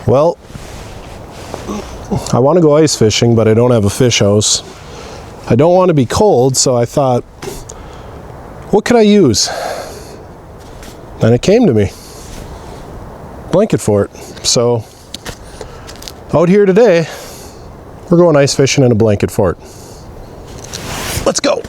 Well, I want to go ice fishing, but I don't have a fish house. I don't want to be cold, so I thought, what could I use? And it came to me. Blanket fort. So, out here today, we're going ice fishing in a blanket fort. Let's go.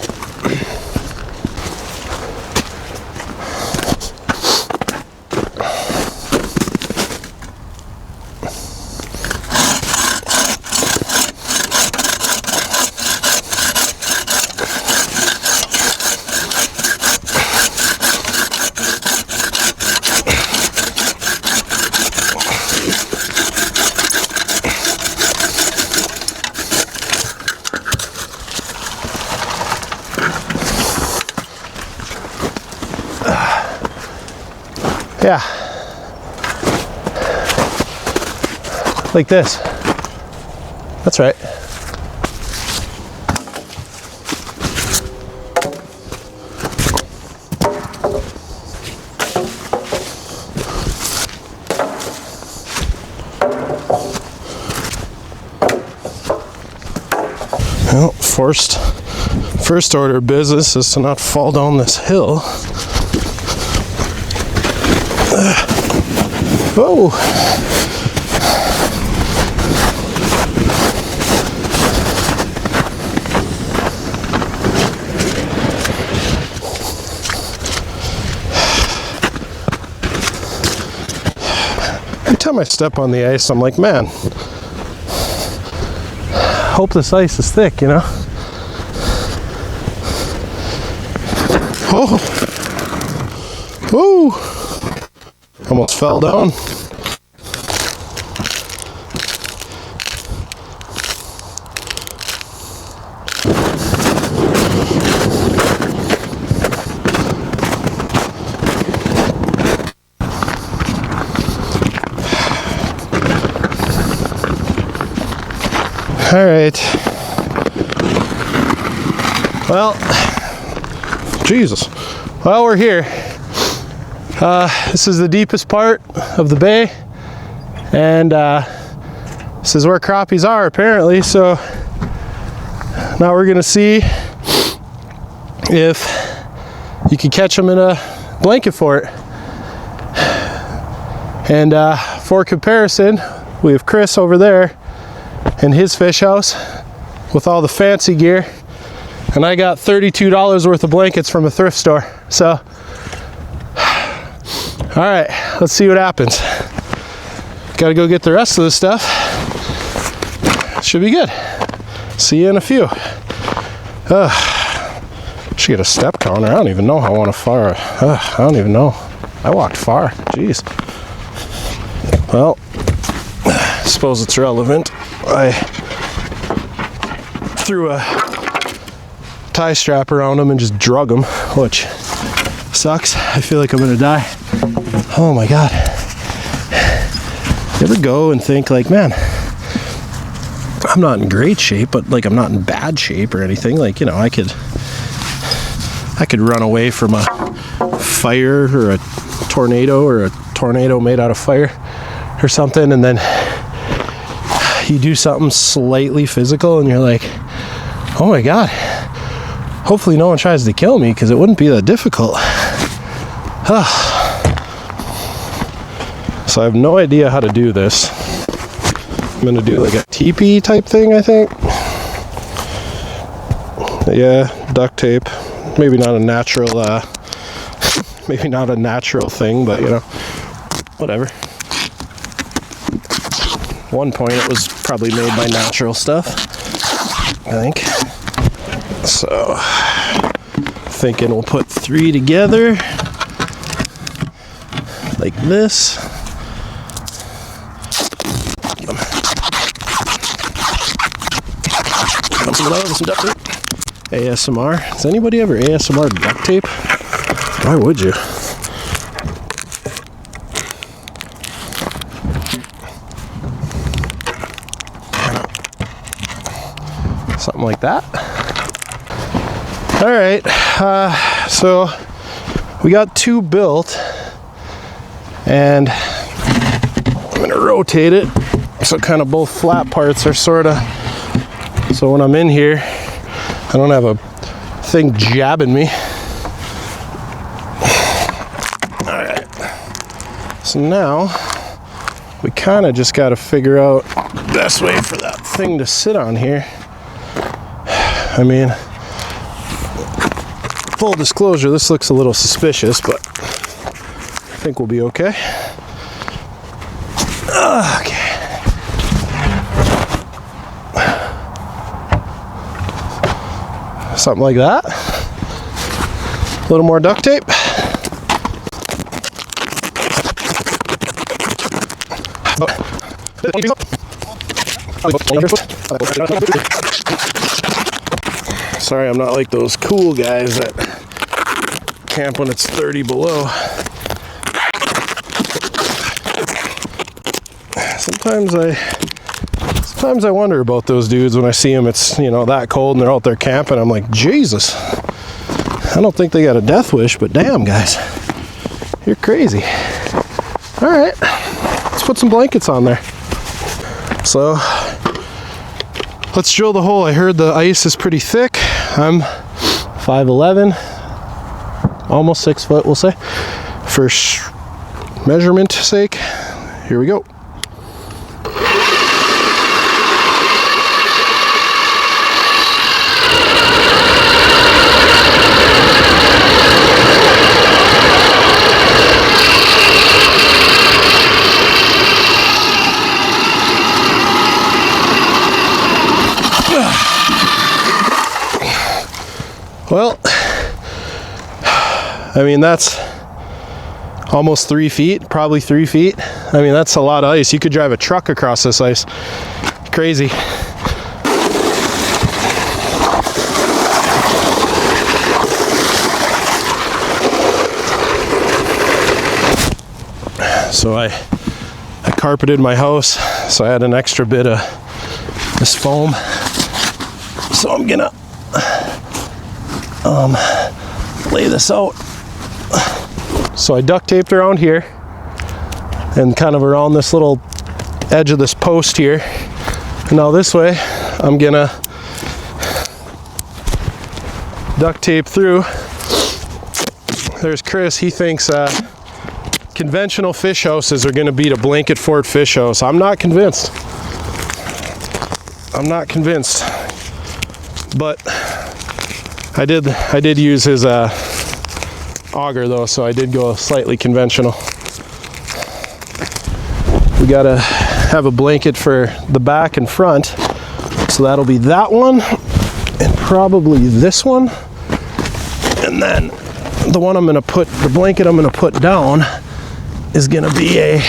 Yeah, like this. That's right. Well, first order of business is to not fall down this hill. Whoa! Every time I step on the ice, I'm like, man, hope this ice is thick, you know? Oh! Woo! Almost fell down. All right. Well, Jesus. Well, we're here. This is the deepest part of the bay, and this is where crappies are apparently. So now we're gonna see if you can catch them in a blanket fort. And for comparison, we have Chris over there in his fish house with all the fancy gear, and I got $32 worth of blankets from a thrift store. So all right, let's see what happens. Gotta go get the rest of the stuff. Should be good. See you in a few. Should get a step counter. I don't even know how I want to far. I don't even know. I walked far. Jeez. Well, I suppose it's relevant. I threw a tie strap around him and just drug him, which sucks. I feel like I'm gonna die. Oh my God. You ever go and think like, man, I'm not in great shape, but like I'm not in bad shape or anything. Like, you know, I could run away from a fire or a tornado made out of fire or something, and then you do something slightly physical and you're like, oh my God, hopefully no one tries to kill me because it wouldn't be that difficult. So I have no idea how to do this. I'm gonna do like a teepee type thing, I think. Yeah, duct tape. Maybe not a natural thing, but you know, whatever. One point it was probably made by natural stuff, I think. So thinking we'll put 3 together like this. Some duct tape. ASMR. Does anybody ever ASMR duct tape? Why would you? Something like that. All right. So we got 2 built, and gonna rotate it so kind of both flat parts are sort of, so when I'm in here, I don't have a thing jabbing me. All right. So now we kind of just got to figure out the best way for that thing to sit on here. I mean, full disclosure, this looks a little suspicious, but I think we'll be okay. Okay. Something like that. A little more duct tape. Sorry, I'm not like those cool guys that camp when it's 30 below. Sometimes I wonder about those dudes when I see them. It's, you know, that cold and they're out there camping. I'm like, Jesus. I don't think they got a death wish, but damn, guys, you're crazy. All right, let's put some blankets on there. So let's drill the hole. I heard the ice is pretty thick. I'm 5'11", almost 6 foot, we'll say, for measurement sake. Here we go. Well, I mean, that's almost 3 feet, probably 3 feet. I mean, that's a lot of ice. You could drive a truck across this ice. Crazy. So I carpeted my house, so I had an extra bit of this foam. So I'm gonna lay this out. So I duct taped around here and kind of around this little edge of this post here. And now this way, I'm gonna duct tape through. There's Chris, he thinks conventional fish houses are gonna beat a blanket fort fish house. I'm not convinced. I'm not convinced. But I did use his auger though, so I did go slightly conventional. We gotta have a blanket for the back and front, so that'll be that one and probably this one, and then the one I'm gonna put, the blanket I'm gonna put down is gonna be a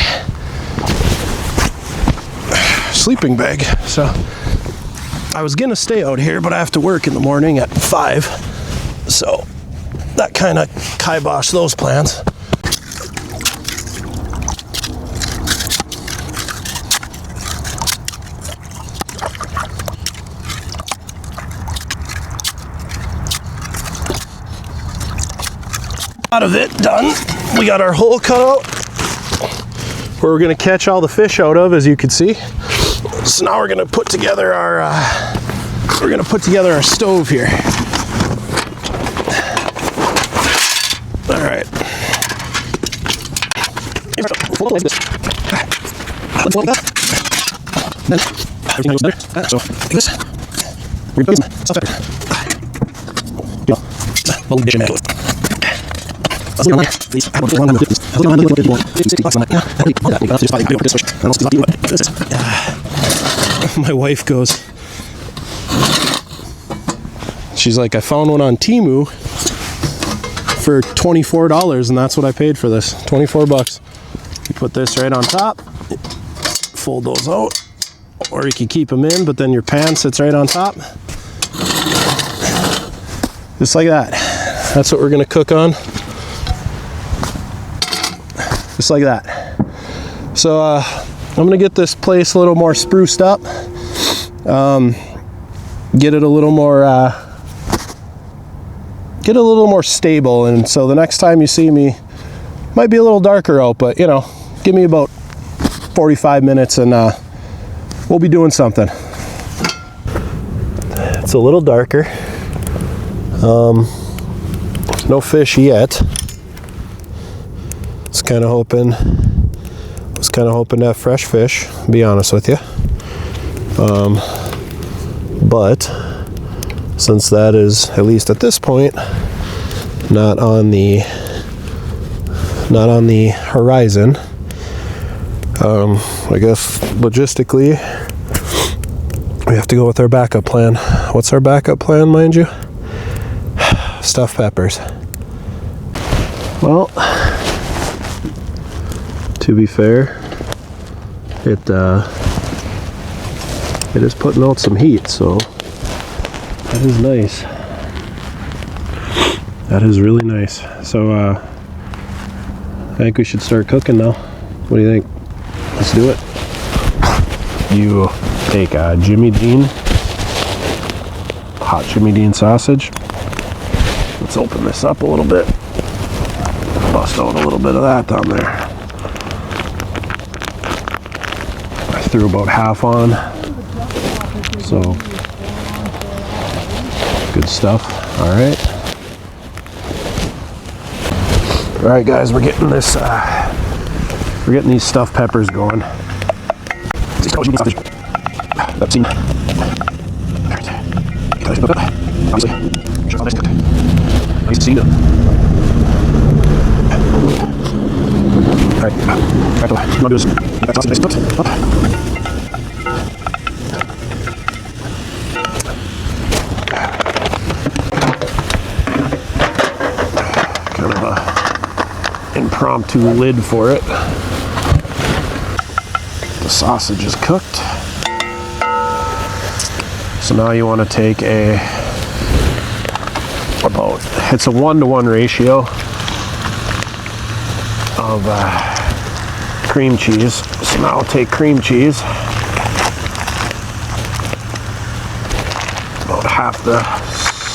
sleeping bag. So I was gonna stay out here, but I have to work in the morning at 5, so that kind of kiboshed those plans. Out of it done. We got our hole cut out where we're gonna catch all the fish out of, as you can see. So now we're gonna put together our stove here. All right. My wife goes, she's like, I found one on Temu for $24, and that's what I paid for this. 24 bucks. You put this right on top, fold those out, or you can keep them in, but then your pan sits right on top. Just like that. That's what we're gonna cook on. Just like that. So I'm gonna get this place a little more spruced up. Get it a little more stable, and so the next time you see me, might be a little darker out, but you know, give me about 45 minutes and we'll be doing something. It's a little darker. No fish yet. Was kind of hoping to have fresh fish, to be honest with you. But since that is, at least at this point, not on the horizon, I guess logistically we have to go with our backup plan. What's our backup plan, mind you? Stuffed peppers. Well, to be fair, it is putting out some heat, so that is nice. That is really nice. So I think we should start cooking now. What do you think? Let's do it. You take a Jimmy Dean, hot Jimmy Dean sausage. Let's open this up a little bit. Bust out a little bit of that down there. I threw about half on. So, good stuff. All right. All right, guys, we're getting this. We're getting these stuffed peppers going. That seemed. Obviously, sure how nice cooked. Nice to see them. All right, you want to do is get that sausage nice cooked up. Kind of a impromptu lid for it. The sausage is cooked. So now you want to take it's a 1-to-1 ratio of cream cheese. So now I'll take cream cheese, about half the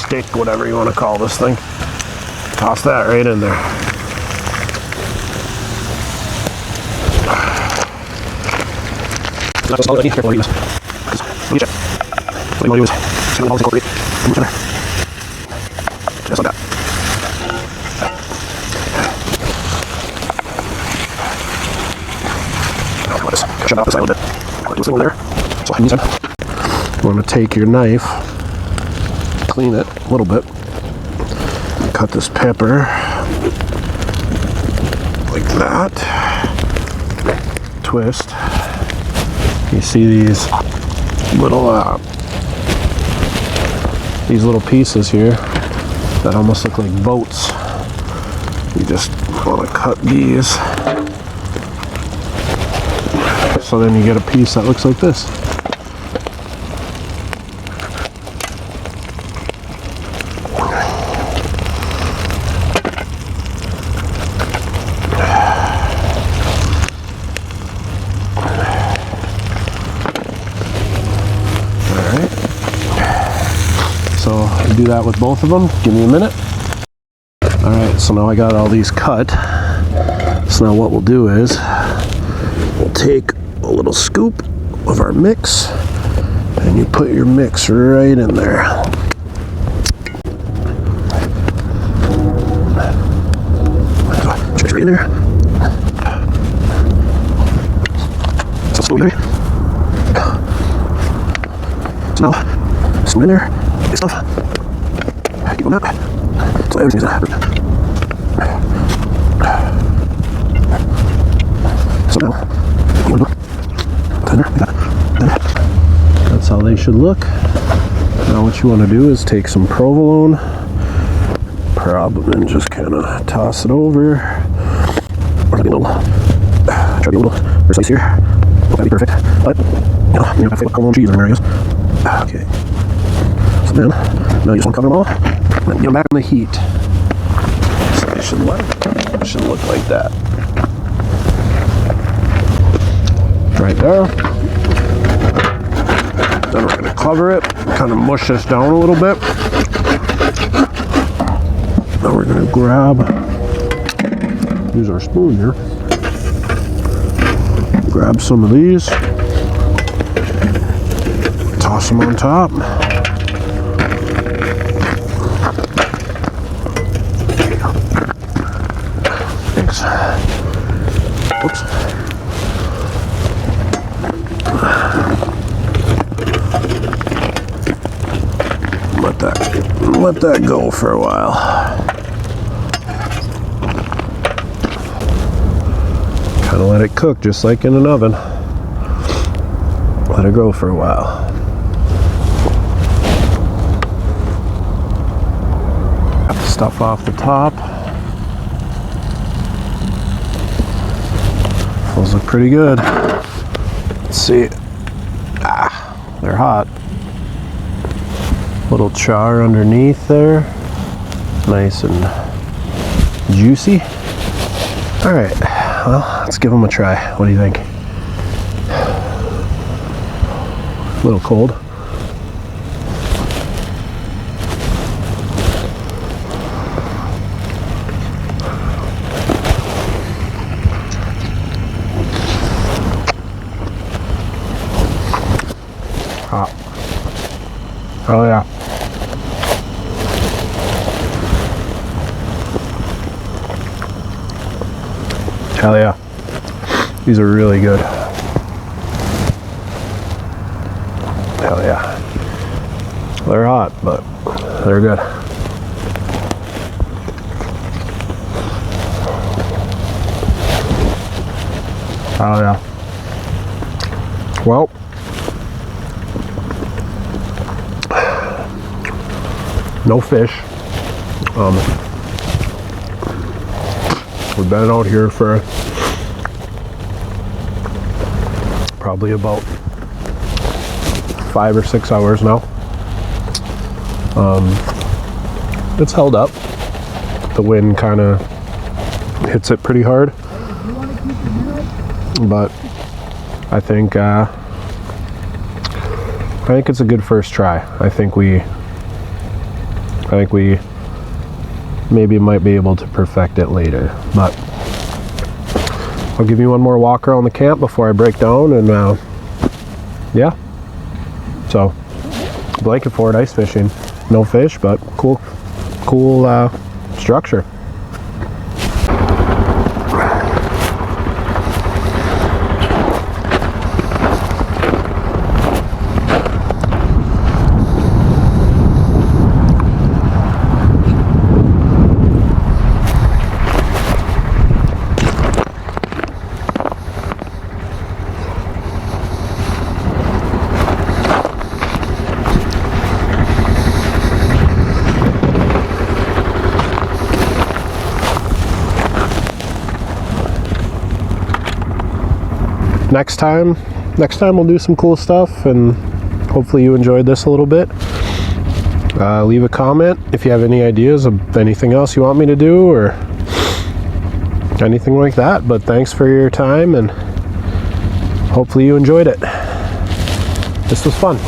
stick, whatever you want to call this thing. Toss that right in there. That's all I need. Careful, what you want to do is just incorporate each other. Just like that. I'll just shut off the side a little bit. Put this over there. So I can use it. You want to take your knife, clean it a little bit, cut this pepper like that. Twist. You see these little pieces here that almost look like boats. You just want to cut these, so then you get a piece that looks like this. Do that with both of them. Give me a minute. All right, so now I got all these cut. So now what we'll do is we'll take a little scoop of our mix and you put your mix right in there. Just right in there. So scoop there. So now scoop in there. This stuff. Keep on that. So everything's in. So now, you want to look. That's how they should look. Now what you want to do is take some provolone, and just kind of toss it over. Or maybe a little, try to be a little precise here. That'd be perfect. But, you don't have to put provolone cheese in areas. Okay. So then, now you just want to cover them all. And then get them back on the heat. So they should look like that. Right there. Then we're going to cover it, kind of mush this down a little bit. Now we're going to use our spoon here. Grab some of these, toss them on top. Thanks. Oops. Let that go for a while. Kind of let it cook just like in an oven. Let it go for a while. Got the stuff off the top. Those look pretty good. Let's see. They're hot. Little char underneath there. Nice and juicy. All right, well, let's give them a try. What do you think? A little cold. Hot. Oh yeah. Hell yeah. These are really good. Hell yeah. They're hot, but they're good. Hell yeah. Well, no fish. We've been out here for probably about 5 or 6 hours now. It's held up. The wind kind of hits it pretty hard, but I think it's a good first try. I think we maybe might be able to perfect it later, but I'll give you one more walk around the camp before I break down, and yeah. So, Blanket Fort ice fishing, no fish, but cool structure. Next time we'll do some cool stuff, and hopefully you enjoyed this a little bit. Leave a comment if you have any ideas of anything else you want me to do or anything like that. But thanks for your time, and hopefully you enjoyed it. This was fun.